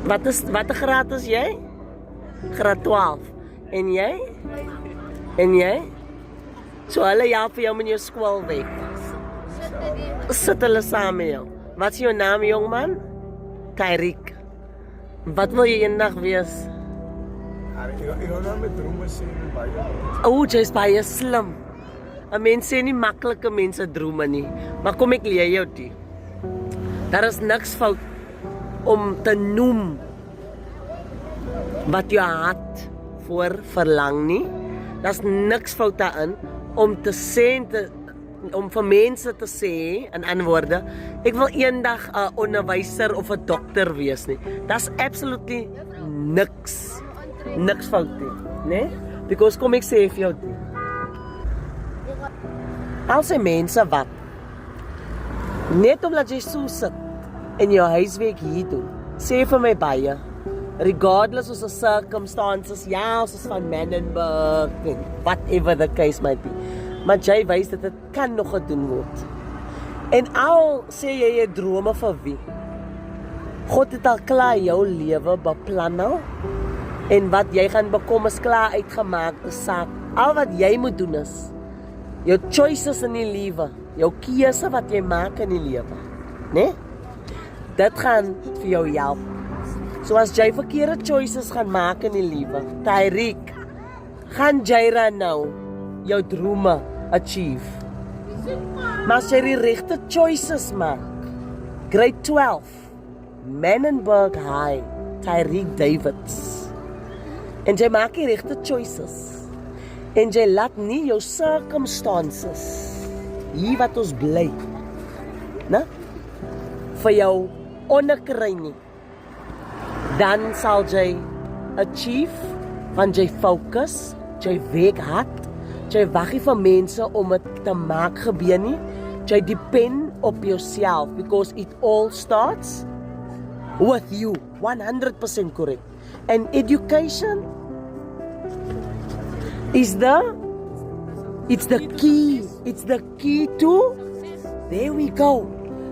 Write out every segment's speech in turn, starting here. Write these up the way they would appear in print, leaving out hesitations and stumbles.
Wat 'n graad is jy? Graad 12. En jy? En jy? So hulle help vir jou met jou skoolwerk. Sit hulle saam met jou. Wat is jou naam, jongman? Tyreek. Wat wil jy eendag wees? Ek gaan nou met drome sê baie. O, jy's baie slim. 'n Mens sê nie maklike mense drome nie. Maar kom ek leer jou dit. Daar is niks fout om te noem wat jou hart voor verlang nie. Daar's niks fout daarin om te sê om vir mense te sê in ander woorde, ek wil eendag 'n onderwyser of 'n dokter wees nie. Daar's absolutely niks fout nie, né? Because kom ek sê vir jou dit. Al sy mense wat net omdat jy so sit en jou huiswerk hier doen, sê vir my baie, regardless of the circumstances, ja, ons is van Menenberg, whatever the case might be, maar jy wys dat dit kan nog gedoen word. En al sê jy jou drome vir wie? God het al klaar jou lewe beplan nou, en wat jy gaan bekom is klaar uitgemaakte saak. Al wat jy moet doen is jou choices in die lewe, jou keuse wat jy maak in die lewe, né? Dit gaan vir jou help. So as jy verkeerde choices gaan maak in die lewe, Tyreek, gaan Jaira nou jou drome achieve. Maar as jy die regte choices maak, grade 12, Menenberg High, Tyreek Davids, en jy maak die regte choices, en jy laat nie jou circumstances, hier wat ons bly, né, vir jou onderkry nie, dan sal jy achieve, want jy focus, jy werk hard, jy wag nie vir mense om dit te maak gebeur nie, jy depend op yourself, because it all starts with you, 100% correct. And education is it's the key to, there we go,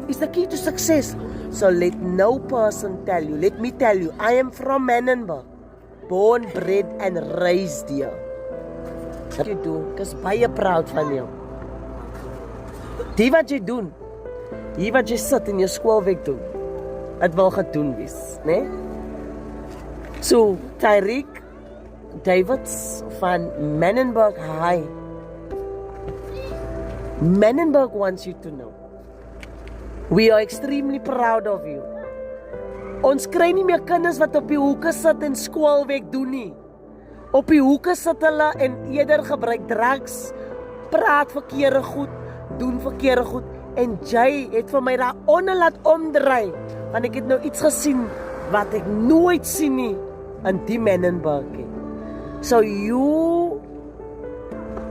it's the key to success. So let no person tell you, let me tell you, I am from Menenberg, born, bred and raised here. Wat jy doen, ek is baie proud van jou. Die wat jy doen, hier wat jy sit in jou skoolwerk doen, het wil gedoen wees, né? So, Tyreek Davids van Menenberg High. Menenberg wants you to know, we are extremely proud of you. Ons kry nie meer kinders wat op die hoeke sit en skoolwerk doen nie. Op die hoeke sit hulle en eerder gebruik drugs, praat verkeerde goed, doen verkeerde goed, en jy het vir my daar onder laat omdraai, want ek het nou iets gesien wat ek nooit sien nie in die Menenberg. So you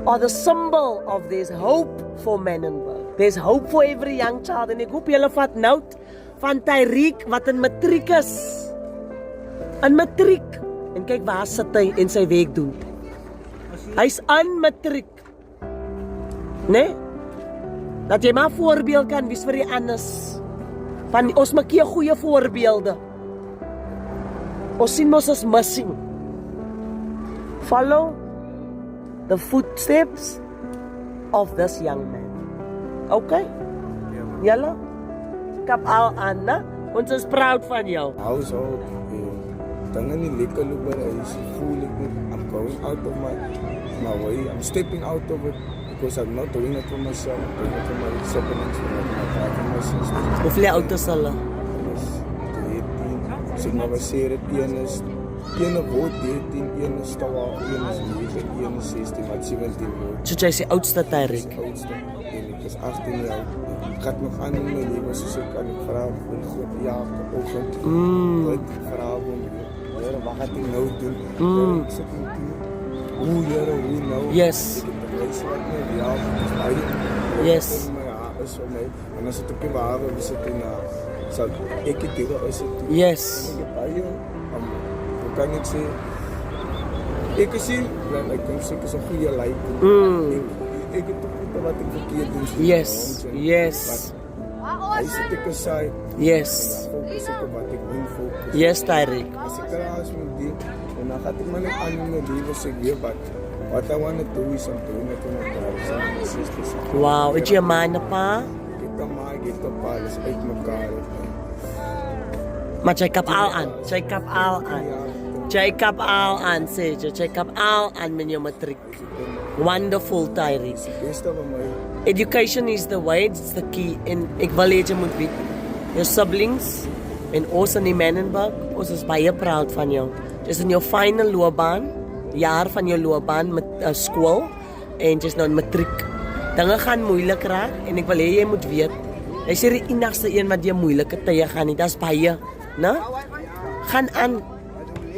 are the symbol of there's hope for Menenberg. There's hope for every young child. En ek hoop julle vat note van Tyreek wat in matriek is. In matriek. En kyk waar sit hy en sy werk doen. Hy's in matriek. Nee? Dat jy maar voorbeeld kan wees vir die anders. Van ons maak hier goeie voorbeelde. Ons sien mos as missing. Follow the footsteps of this young man. Okay? Julle? Kap al aan, né? Ons is proud van jou. Household, dinge nie lekker loop by die huis, voel ek nie, I'm going out of my way, I'm stepping out of it, because I'm not doing it for myself, I'm doing it for my siblings, for my sisters. Hoeveel oud is hulle? Is 13, so nou was sê dit, ene word 13, ene stawa, ene is 9, ene is 16, maar 17 word. So jy is die oudste Tyreek. Die oudste, en ek is 18 jaar. Ek gaat nog aan in my leven, soos ek kan ek vraag om God, ja, oggend, God, vraag om, Heere, wat gaat ek nou doen? Ek sit en doen, hoe Heere, hoe nou? Yes. Ek het die reis wat my, ja, het is baie, Yes. my haar is vir my, en as het op die behawe, we sit en, sal ek het hier is het, Yes. ek het baie, hoe kan ek sê, ek is hier, ek kan sê, ek is een goeie leid, ek het ook wat ek verkeerd doen. Yes. Yes. Hy sit ek aside. Yes. Focus ek op wat ek moet focus. Yes, Tyreek. As ek klaar is met die, en dan gaat ek maar net aan in my lewe sê, weet wat, what I want to do is om te doen met my drugs en my sisters. Wow, het jy 'n man pa? Ek het 'n man, ek het 'n pa, dis uit mekaar. Maar check up al aan. Check up al aan. Check up al aan, sê jy. Check up al aan met jou matriek. Wonderful, Tyreek. Beste van my, Education is the way, it's the key. En ek wil hê jy moet weet, jou siblings en ons in die Menenberg, ons is baie proud van jou. Jy's in jou final loopbaan, jaar van jou loopbaan met skool en jy's nou in matriek. Dinge gaan moeilik raak en ek wil hê jy moet weet, jy's nie die enigste een wat jy moeilike tye gaan nie. Dis baie, né? Gaan aan,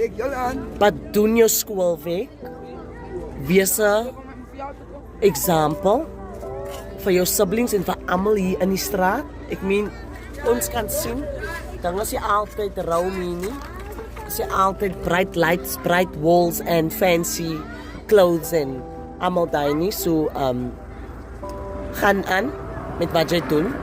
ek julle aan. maar doen jou skoolwerk. Wees 'n example vir jou siblings en vir almal hier in die straat. Ek meen, ons kan sien, dan is jy altyd rou nie. Is jy altyd bright lights, bright walls and fancy clothes en almal daai nie. So gaan aan met wat jy doen.